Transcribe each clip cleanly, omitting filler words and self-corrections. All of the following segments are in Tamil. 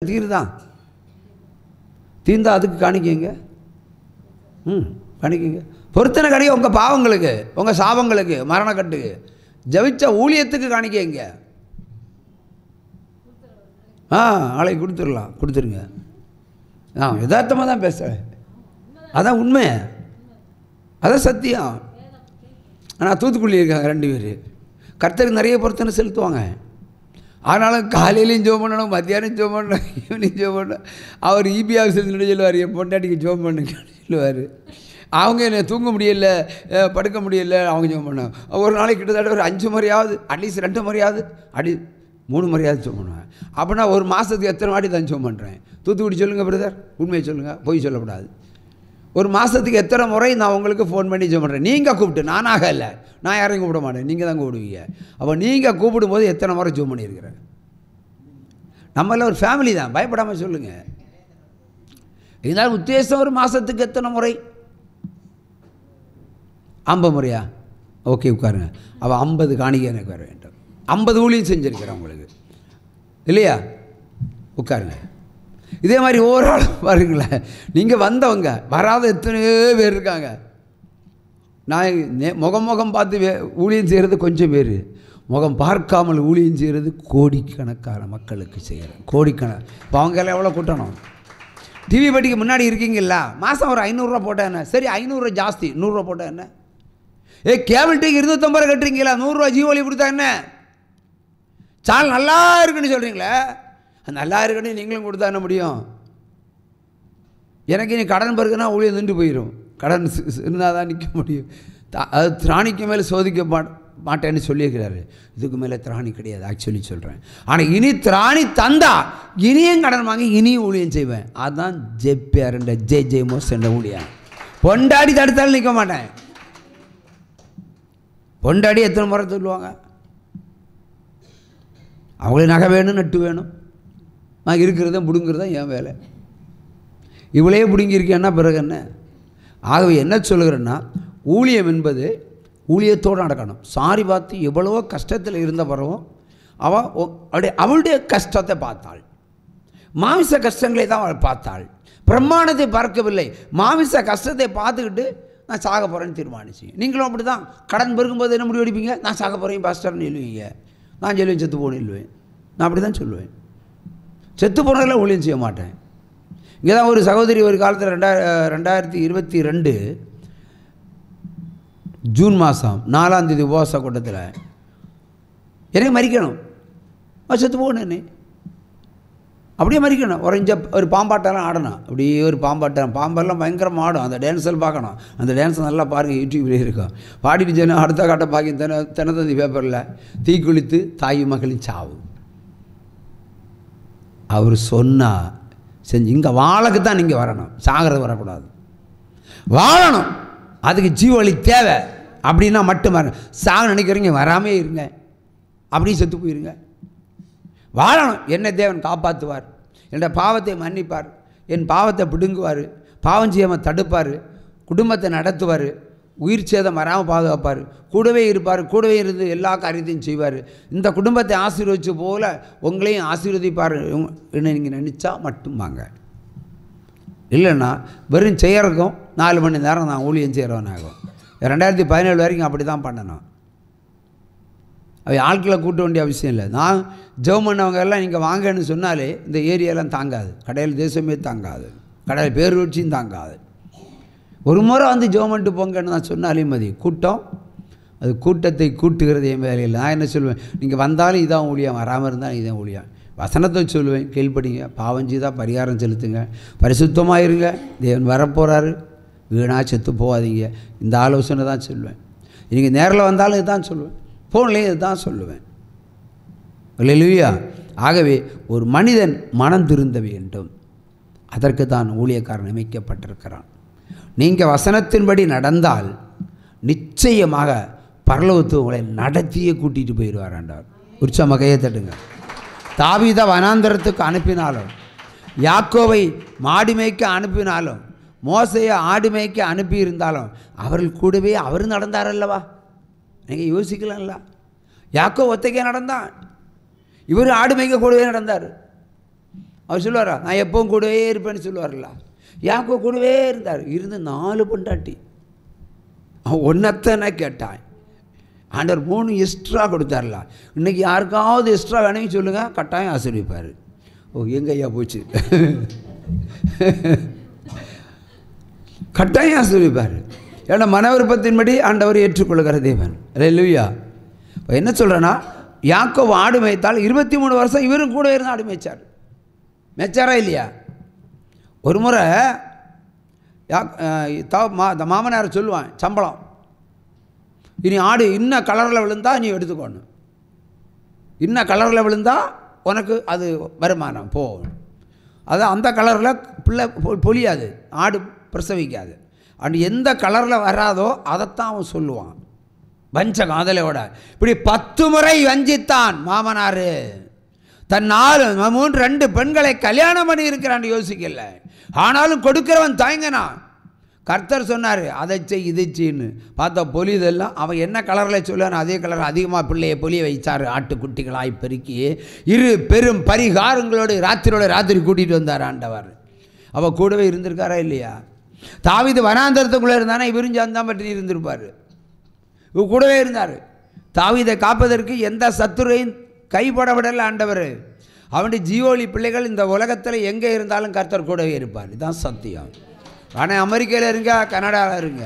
தீர்தான் தீர்ந்தா அதுக்கு காணிக்கங்க. காணிக்கங்க. பொருத்தனை காணிக்க உங்கள் பாவங்களுக்கு, உங்கள் சாபங்களுக்கு, மரணக்கட்டுக்கு, ஜபிச்ச ஊழியத்துக்கு காணிக்கங்க. ஆளை கொடுத்துடலாம், கொடுத்துருங்க. யதார்த்தமாக தான் பேசுகிறேன், அதான் உண்மை, அதான் சத்தியம். ஆனால் தூத்துக்குள்ளி இருக்காங்க 2 பேர் கர்த்தருக்கு நிறைய பொருத்தனை செலுத்துவாங்க. ஆனாலும் காலையிலையும் ஜோம் பண்ணணும், மத்தியானம் ஜோம் பண்ணணும், ஈவினிங் ஜோம் பண்ணணும். அவர் இபி ஆஃபீஸில் சொல்லுவார், என் பொண்டாட்டிக்கு ஜோம் பண்ணுங்க சொல்லுவார். அவங்க என்ன தூங்க முடியல, படுக்க முடியல, அவங்க ஜோம் பண்ணாங்க. ஒரு நாளைக்கு கிட்டத்தட்ட ஒரு 5 முறையாவது, அட்லீஸ்ட் 2 முறையாவது, 3 முறையாவது ஜோம் பண்ணுவேன். அப்படின்னா ஒரு மாதத்துக்கு எத்தனை வாட்டி தான் ஜோம் பண்ணுறேன்? தூத்துக்குடி சொல்லுங்கள் பிரதர், உண்மையை சொல்லுங்கள், பொய் சொல்லக்கூடாது. ஒரு மாதத்துக்கு எத்தனை முறை நான் உங்களுக்கு ஃபோன் பண்ணி ஜோம் பண்ணுறேன்? நீங்கள் கூப்பிட்டு, நானாக இல்லை, நான் யாரையும் கூப்பிட மாட்டேன், நீங்கள் தான் கூப்பிடுவீங்க. அப்போ நீங்கள் கூப்பிடும்போது எத்தனை முறை ஜோம் பண்ணியிருக்கிறேன்? நம்மள ஒரு ஃபேமிலி தான், பயப்படாமல் சொல்லுங்கள். இதனால் உத்தேசம் ஒரு மாதத்துக்கு எத்தனை முறை? 50 முறையா? ஓகே, உட்காருங்க. அவள் 50 காணிக்கை எனக்கு வர வேண்டும். 50 ஊழியம் செஞ்சுருக்கிறேன் உங்களுக்கு இல்லையா? உட்காருங்க. இதே மாதிரி ஒவ்வொரு ஆளும் பாருங்களேன், நீங்கள் வந்தவங்க வராத எத்தனையோ பேர் இருக்காங்க. நான் முகம் பார்த்து ஊழியம் செய்கிறது கொஞ்சம் பேர், முகம் பார்க்காமல் ஊழியம் செய்கிறது கோடிக்கணக்கான மக்களுக்கு செய்கிறேன். இப்போ அவங்கெல்லாம் எவ்வளோ கூட்டணும்? டிவி பட்டிக்கு முன்னாடி இருக்கீங்கள, மாதம் ஒரு 500 ரூபா போட்டால் என்ன? சரி, 500 ஜாஸ்தி, 100 ரூபா போட்டால் என்ன? கேபிள் டிவிக்கு 250 ரூபா கட்டுறீங்களா? 100 ரூபா ஜியோலி கொடுத்தா என்ன? சால் நல்லா இருக்குன்னு சொல்கிறீங்களே, நல்லா இருக்குன்னு நீங்களும் கொடுத்தா என்ன முடியும்? எனக்கு இனி கடன் பிறகுனா ஊழியம் நின்று போயிடும். கடன் இருந்தால் தான் நிற்க முடியும். அது திராணிக்கு மேலே சோதிக்க மாட்டேன்னு சொல்லியிருக்கிறாரு. இதுக்கு மேலே திராணி கிடையாது ஆக்சுவலி சொல்கிறேன். ஆனால் இனி திராணி தந்தா இனியும் கடன் வாங்கி இனியும் ஊழியம் செய்வேன். அதுதான் ஜெபிஆர் என்ற ஜே மோஸ் என்ற ஊழியம். பொண்டாடி தடுத்தாலும் நிற்க மாட்டேன். பொண்டாடி எத்தனை முறை சொல்லுவாங்க? அவங்களே நகை வேணும், நட்டு வேணும், நான் இருக்கிறத பிடுங்கிறதான் என் வேலை. இவளே பிடுங்கியிருக்கேன்னா பிறகு என்ன? ஆகவே என்ன சொல்லுகிறேன்னா, ஊழியம் என்பது ஊழியத்தோடு நடக்கணும். சாரி பார்த்து எவ்வளவோ கஷ்டத்தில் இருந்த பிறகும் அவளுடைய கஷ்டத்தை பார்த்தாள், மாமிச கஷ்டங்களை தான் அவள் பார்த்தாள், பிரமாணத்தை பார்க்கவில்லை. மாமிச கஷ்டத்தை பார்த்துக்கிட்டு நான் சாக போகிறேன்னு தீர்மானிச்சு. நீங்களும் அப்படி தான். கடன் பெருக்கும்போது என்ன முடிவு எடுப்பீங்க? நான் சாக போகிறேன் பாஸ்டர்னு எழுவீங்க. நான் சொல்லுவேன் செத்து போகணும் இல்லுவேன். நான் அப்படி தான் சொல்லுவேன். செத்து போனதில் ஊழியம் செய்ய மாட்டேன். இங்கே தான் ஒரு சகோதரி ஒரு காலத்தில் 2022 ஜூன் மாதம் 4ஆம் தேதி உபவாச கூட்டத்தில் எனக்கு மறிக்கணும், செத்து போகணும், என்ன அப்படியே மறிக்கணும். ஒரு பாம்பாட்டெல்லாம் ஆடணும், அப்படியே ஒரு பாம்பெல்லாம் பயங்கரமாக ஆடும். அந்த டான்ஸெல்லாம் பார்க்கணும். அந்த டான்ஸை நல்லா பாருங்கள், யூடியூப்லேயே இருக்கும். பாடிட்டு சொன்னால் அடுத்த காட்ட பாக்கி தினத்தந்தி பேப்பரில் தீக்குளித்து தாய் மகளின் சாவு. அவர் சொன்னால் செஞ்சு இங்கே வாழக்கு தான் நீங்கள் வரணும், சாகிறது வரக்கூடாது. வாழணும், அதுக்கு ஜீவவழி தேவை. அப்படின்னா மட்டும் வரணும். சாக நினைக்கிறீங்க வராமே இருங்க, அப்படியே செத்து போயிருங்க. வாழணும். என்னை தேவன் காப்பாற்றுவார், என்னோட பாவத்தை மன்னிப்பார், என் பாவத்தை பிடுங்குவார், பாவம் செய்யாமல் தடுப்பார், குடும்பத்தை நடத்துவார், உயிர் சேதம் வராமல் பாதுகாப்பார், கூடவே இருப்பார், கூடவே இருந்து எல்லா காரியத்தையும் செய்வார். இந்த குடும்பத்தை ஆசீர்வதிச்சு போல உங்களையும் ஆசீர்வதிப்பார் என்ன நீங்கள் நினச்சா மட்டும் வாங்க. இல்லைன்னா வெறும் செய்கிறக்கும் 4 மணி நேரம் நான் ஊழியம் செய்கிறவனாகும். 2017 வரைக்கும் அப்படி தான் பண்ணணும். அவை ஆட்களை கூட்ட வேண்டிய அவசியம் இல்லை. நான் ஜெபம் பண்ணவங்க எல்லாம் நீங்கள் வாங்கன்னு சொன்னாலே இந்த ஏரியாலாம் தாங்காது, கடையில் தேசமே தாங்காது, கடையில் பேரூட்சியும் தாங்காது. ஒரு முறை வந்து ஜெபம் பண்ணிட்டு போங்கன்னு நான் சொன்னாலே மதி. கூட்டம் அது கூட்டத்தை கூட்டுகிறது என் வேலையில். நான் என்ன சொல்லுவேன், நீங்கள் வந்தாலும் இதான் ஊழியம், வராமல் இருந்தாலும் இதான் ஊழியம். வசனத்தை சொல்லுவேன், கேள்விப்படிங்க, பாவம் செய்தால் பரிகாரம் செலுத்துங்க, பரிசுத்தமாக இருங்க, தேவன் வரப்போகிறாரு, வீணாக செத்து போகாதீங்க. இந்த ஆலோசனை தான் சொல்லுவேன். நீங்கள் நேரில் வந்தாலும் இதுதான் சொல்லுவேன், ஃபோன்லேயும் இதுதான் சொல்லுவேன். இல்லையா? ஆகவே ஒரு மனிதன் மனம் திருந்த வேண்டும். அதற்கு தான் ஊழியக்காரன் அமைக்கப்பட்டிருக்கிறான். நீங்கள் வசனத்தின்படி நடந்தால் நிச்சயமாக பரலோகத்துக்கு உங்களை நடத்தியே கூட்டிகிட்டு போயிடுவார் ஆண்டவர். உற்சாக கையை தட்டுங்க. தாவீதை வனாந்தரத்துக்கு அனுப்பினாலும், யாக்கோவை மாடு மேய்க்க அனுப்பினாலும், மோசையை ஆடு மேய்க்க அனுப்பியிருந்தாலும் அவர்கள் கூடவே அவர் நடந்தார் அல்லவா? நீங்கள் யோசிக்கலாம்ல. யாக்கோ ஒத்தைக்கே நடந்தான், இவர் ஆடு மேய்க்க கூடவே நடந்தார். அவர் சொல்லுவாரா, நான் எப்பவும் கூடவே இருப்பேன்னு சொல்லுவார்ல. யாக்கோ கூடவே இருந்தார். இருந்து 4 பொண்டாட்டி. அவன் ஒன்றத்தானே கேட்டான். ஆண்டவர் 3 எக்ஸ்ட்ரா கொடுத்தார்ல. இன்றைக்கி யாருக்காவது எக்ஸ்ட்ரா வேணும்னு சொல்லுங்கள், கட்டாயம் ஆசீர்வதிப்பார். ஓ, எங்க ஐயா போச்சு? கட்டாயம் ஆசீர்வதிப்பார். ஏன்னா மன விருப்பத்தின்படி ஆண்டவர் ஏற்றுக்கொள்கிற தேவன். அல்லேலூயா. இப்போ என்ன சொல்கிறேன்னா, யாக்கோபு ஆடு மேய்த்தால் 23 வருஷம் இவரும் கூட இருந்து ஆடு மேய்ச்சார். மேய்ச்சாரா இல்லையா? ஒரு முறை மாமனார் சொல்லுவான், சம்பளம் இனி ஆடு இன்ன கலரில் விழுந்தா நீ எடுத்துக்கோணும், இன்ன கலரில் விழுந்தா உனக்கு அது வருமானம் போகணும். அதான் அந்த கலரில் பிள்ளை பொழியாது, ஆடு பிரசவிக்காது. அண்ட் எந்த கலரில் வராதோ அதைத்தான் அவன் சொல்லுவான். வஞ்ச காதலையோட இப்படி 10 முறை வஞ்சித்தான் மாமனார். தன் 2 பெண்களை கல்யாணம் பண்ணி இருக்கிறான்னு யோசிக்கல. ஆனாலும் கொடுக்கிறவன் தயங்கினான். கர்த்தர் சொன்னார், அதை செய் இதை செய்ன்னு. பார்த்தா பொலிதெல்லாம் அவன் என்ன கலரில் சொல்லுவான் அதே கலர் அதிகமாக பிள்ளையை பொலிய வைச்சார். ஆட்டுக்குட்டிகளாய் பெருக்கி 2 பெரும் பரிகாரங்களோடு ராத்திரி கூட்டிகிட்டு வந்தார் ஆண்டவர். அவள் கூடவே இருந்திருக்காரா இல்லையா? தாவீது வனாந்தரத்துக்குள்ளே இருந்தானே, இவரும் சந்தான் பற்றி இருந்திருப்பார். இவர் கூடவே இருந்தார். தாவீதை காப்பதற்கு எந்த சத்துரையும் கைப்பட விடலை ஆண்டவர். அவனுடைய ஜீவோலி பிள்ளைகள் இந்த உலகத்தில் எங்கே இருந்தாலும் கர்த்தர் கூடவே இருப்பார். இதுதான் சத்தியம். ஆனால் அமெரிக்காவில் இருங்க, கனடாவில் இருங்க,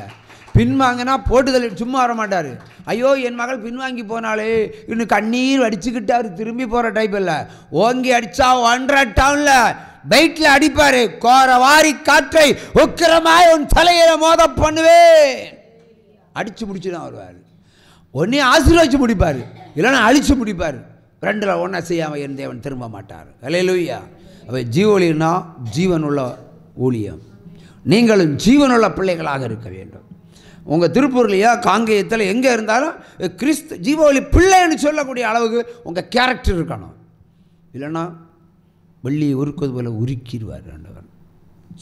பின்வாங்கினா போட்டுதல் சும்மா வர மாட்டார். ஐயோ என் மகள் பின்வாங்கி போனாலே இன்னும் கண்ணீர் அடிச்சுக்கிட்டார். திரும்பி போகிற டைப் இல்லை. ஓங்கி அடித்தா 100 டவுனில் பைட்டில் அடிப்பார். கோர வாரி காற்றை உக்கிரமாய் உன் தலையில மோத பண்ணுவேன். அடித்து முடிச்சுதான் வருவார். ஒன்றே ஆசீர்வதிச்சு முடிப்பார், இல்லைன்னா அழிச்சு முடிப்பார். 2ல் ஒன்றா செய்யாமல் இருந்தவன் திரும்ப மாட்டார். அல்லேலூயா. அவை ஜீவொலினா ஜீவனுள்ள ஊழியம். நீங்களும் ஜீவனுள்ள பிள்ளைகளாக இருக்க வேண்டும். உங்கள் திருப்பூர்லையா காங்கேயத்தில் எங்கே இருந்தாலும் கிறிஸ்து ஜீவொலி பிள்ளைன்னு சொல்லக்கூடிய அளவுக்கு உங்கள் கேரக்டர் இருக்கணும். இல்லைன்னா வெள்ளியை உருக்குவது போல உருக்கிடுவார் ஆண்டவர்.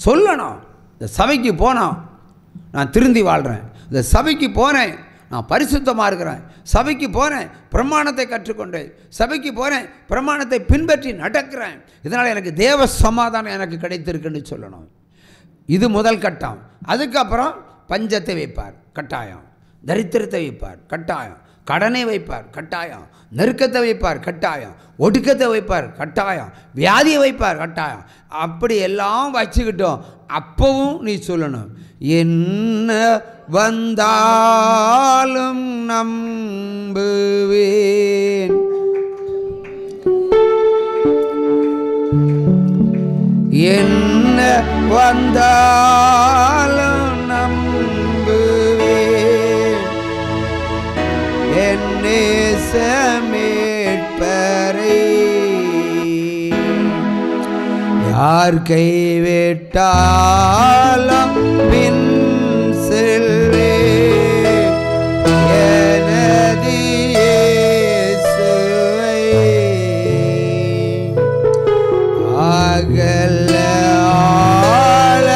சொல்லணும், இந்த சபைக்கு போனோம், நான் திருந்தி வாழ்கிறேன், இந்த சபைக்கு போனேன், நான் பரிசுத்தமாக இருக்கிறேன், சபைக்கு போனேன், பிரமாணத்தை கற்றுக்கொண்டேன், சபைக்கு போனேன், பிரமாணத்தை பின்பற்றி நடக்கிறேன், இதனால் எனக்கு தேவ சமாதானம் எனக்கு கிடைத்திருக்குன்னு சொல்லணும். இது முதல் கட்டம். அதுக்கப்புறம் பஞ்சத்தை வைப்பார் கட்டாயம், தரித்திரத்தை வைப்பார் கட்டாயம், கடனை வைப்பார் கட்டாயம், நெருக்கத்தை வைப்பார் கட்டாயம், ஒடுக்கத்தை வைப்பார் கட்டாயம், வியாதியை வைப்பார் கட்டாயம். அப்படி எல்லாம் வச்சுக்கிட்டோம். அப்பவும் நீ சொல்லணும், என்ன வந்தாலும் நம்புவேன், என்ன வந்தாலும் நம்புவேன், என் நேசமேற்பரை யார் கைவிட்டாலும் பின் செல்வே, எனது இயேசுவை அகல ஆழ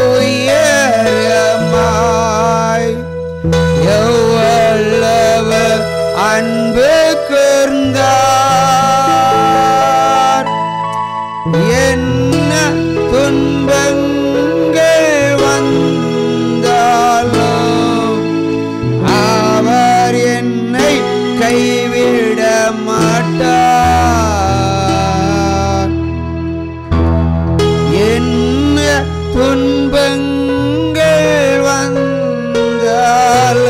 உயரமாய் எவ்வளவு அன்பு கூர்ந்தார், என்ன துன்பங்கள் வந்தாலும் அவர் என்னை கைவிட மாட்டார், என்ன துன்பங்கள் வந்தாலும்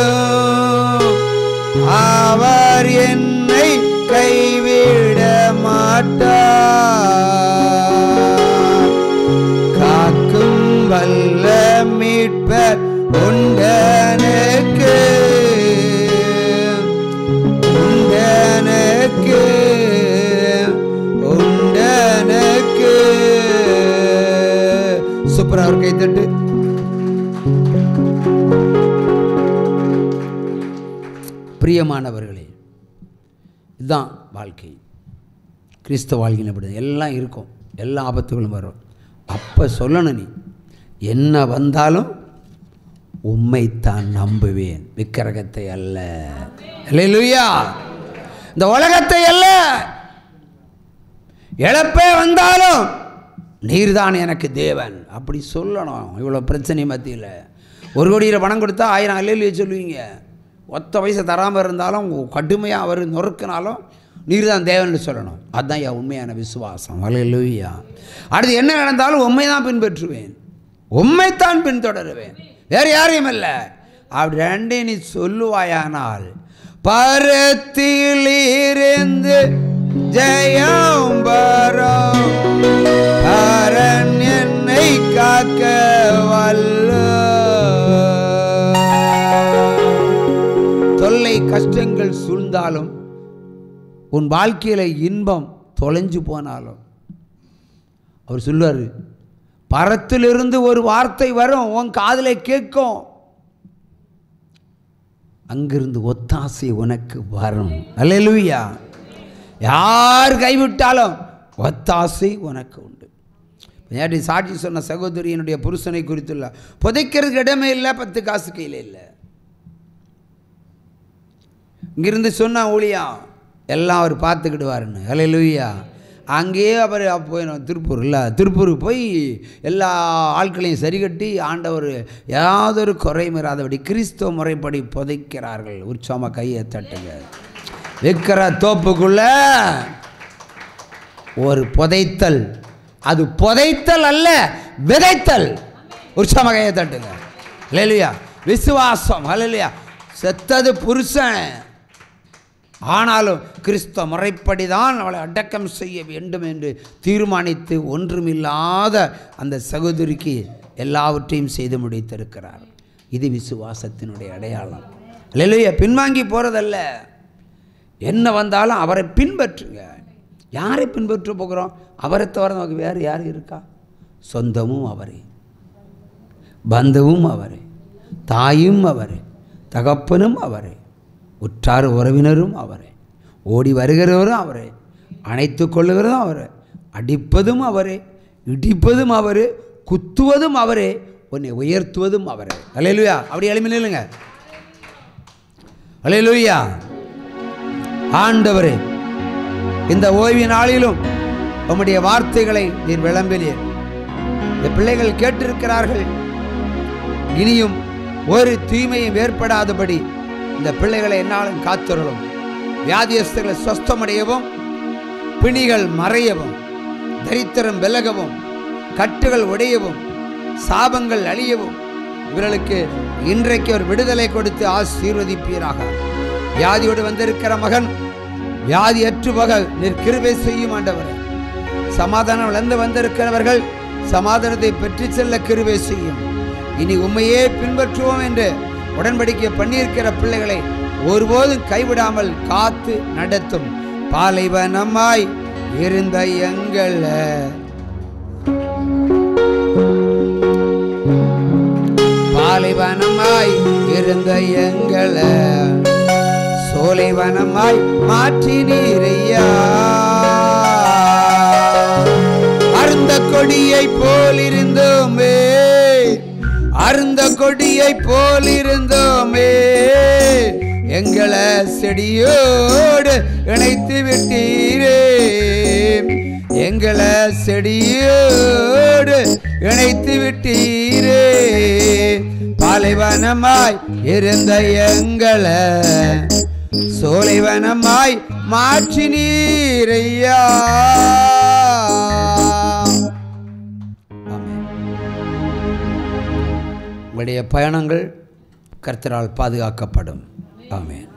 அவர் என்னை கைவிட மாட்டார், காக்கும் வல்ல மீட்பர் உண்டனக்கு, உண்டனக்கு, உண்டனக்கு. சூப்பரா ஒரு கைத்தட்டு. பிரியமானவர்களே, இதுதான் வாழ்க்கை. கிறிஸ்தவ வாழ்க்கையில் அப்படி எல்லாம் இருக்கும், எல்லா ஆபத்துகளும் வரும். அப்போ சொல்லணும், நீ என்ன வந்தாலும் உம்மைத்தான் நம்புவேன், விக்கிரகத்தை அல்ல. அல்லேலூயா. இந்த உலகத்தை அல்ல. இழப்பே வந்தாலும் நீர்தான் எனக்கு தேவன் அப்படி சொல்லணும். இவ்வளோ பிரச்சனை மத்தியில் 1 கோடி பணம் கொடுத்தா 1000 அல்லேலூயா சொல்லுவீங்க. ஒத்த பைசா தராமல் இருந்தாலும் கடுமையாக அவர் நொறுக்கினாலும் நீர்தான் தேவன் சொல்லணும். அதுதான் என் உண்மையான விசுவாசம். அல்லேலூயா. அடுத்து என்ன நடந்தாலும் உண்மை தான் பின்பற்றுவேன், உண்மைத்தான் பின்தொடருவேன், வேறு யாரையும் இல்லை. அப்படி ரெண்டே நீ சொல்லுவாயானால் பரத்திலிருந்து ஜெயம் வரும், பரன் என்னை காக்க வல்ல. தொல்லை கஷ்டங்கள் சூழ்ந்தாலும் உன் வாழ்க்கையில் இன்பம் தொலைஞ்சு போனாலும் அவர் சொல்லுவார், பரத்திலிருந்து ஒரு வார்த்தை வரும், உன் காதில் கேட்கும், அங்கிருந்து ஒத்தாசை உனக்கு வரும். அல்லேலூயா. யார் கைவிட்டாலும் ஒத்தாசை உனக்கு உண்டு. நேற்று சாட்சி சொன்ன சகோதரியனுடைய புருஷனை குறித்துள்ள புதைக்கிறதுக்கு இடமே இல்லை, 10 காசு கையில் இல்லை. இங்கிருந்து சொன்ன ஊழியா எல்லாம் அவர் பார்த்துக்கிடுவாருன்னு. அல்லேலூயா. அங்கேயே அவர் போயிடும் திருப்பூர் இல்லை, திருப்பூருக்கு போய் எல்லா ஆட்களையும் சரி கட்டி ஆண்டவர் யாதொரு குறையும் இராதபடி கிறிஸ்தவ முறைப்படி புதைக்கிறார்கள். உற்சாகமாக கையை தட்டுங்க. வைக்கிற தோப்புக்குள்ள ஒரு புதைத்தல், அது புதைத்தல் அல்ல, விதைத்தல். உற்சாகமாக கையை தட்டுங்க. அல்லேலூயா. விசுவாசம். அல்லேலூயா. செத்தது புருஷன், ஆனாலும் கிறிஸ்தவ முறைப்படி தான் அவளை அடக்கம் செய்ய வேண்டும் என்று தீர்மானித்து ஒன்றுமில்லாத அந்த சகோதரிக்கு எல்லாவற்றையும் செய்து முடித்திருக்கிறார். இது விசுவாசத்தினுடைய அடையாளம். அல்லேலூயா. பின்வாங்கி போகிறதல்ல, என்ன வந்தாலும் அவரை பின்பற்றுங்க. யாரை பின்பற்ற போகிறோம்? அவரை தவிர நமக்கு வேறு யார் இருக்கா? சொந்தமும் அவரே, பந்துவும் அவரே, தாயும் அவரே, தகப்பனும் அவரே, உற்றார் உறவினரும் அவரே, ஓடி வருகிறவரும் அவரே, அணைத்து கொள்ளுகிறதும் அவரே, அடிப்பதும் அவரே, இடிப்பதும் அவரே, குத்துவதும் அவரே, உன்னை உயர்த்துவதும் அவரே. அல்லேலூயா. அப்படி எளிமையில் இல்லைங்க. அல்லேலூயா. ஆண்டவரே, இந்த ஓய்வு நாளிலும் உம்முடைய வார்த்தைகளை நீர் விளம்பினீர். இந்த பிள்ளைகள் கேட்டிருக்கிறார்கள். இனியும் ஒரு தீமையும் ஏற்படாதபடி இந்த பிள்ளைகளை என்னாலும் காத்துறலும், வியாதியஸ்தர்களை சொஸ்தமடையவும், பிணிகள் மறையவும், தரித்திரம் விலகவும், கட்டுகள் உடையவும், சாபங்கள் அழியவும் இவர்களுக்கு இன்றைக்கு ஒரு விடுதலை கொடுத்து ஆசீர்வதிப்பீராக. வியாதியோடு வந்திருக்கிற மகன் வியாதியற்று பகல் நீர் கிருபை செய்யும் ஆண்டவரே. சமாதானம் இழந்து வந்திருக்கிறவர்கள் சமாதானத்தை பெற்று செல்ல கிருபை செய்யும். இனி உண்மையே பின்பற்றுவோம் என்று உடன்படிக்கை பண்ணியிருக்கிற பிள்ளைகளை ஒருபோதும் கைவிடாமல் காத்து நடத்தும். பாலைவனமாய் இருந்த எங்களை பாலைவனமாய் இருந்த எங்களை சோலைவனமாய் மாற்றினீரையா. அருந்த கொடியை போல் இருந்தோமே, அருந்த கொடியை போல் இருந்தோமே, எங்களை செடியோடு இணைத்து விட்டீரே, எங்களை செடியோடு இணைத்து விட்டீரே. பாலைவனமாய் இருந்த எங்களை சோலைவனமாய் மாற்றினீரையா. உங்களுடைய பயணங்கள் கர்த்தரால் பாதுகாக்கப்படும். ஆமென்.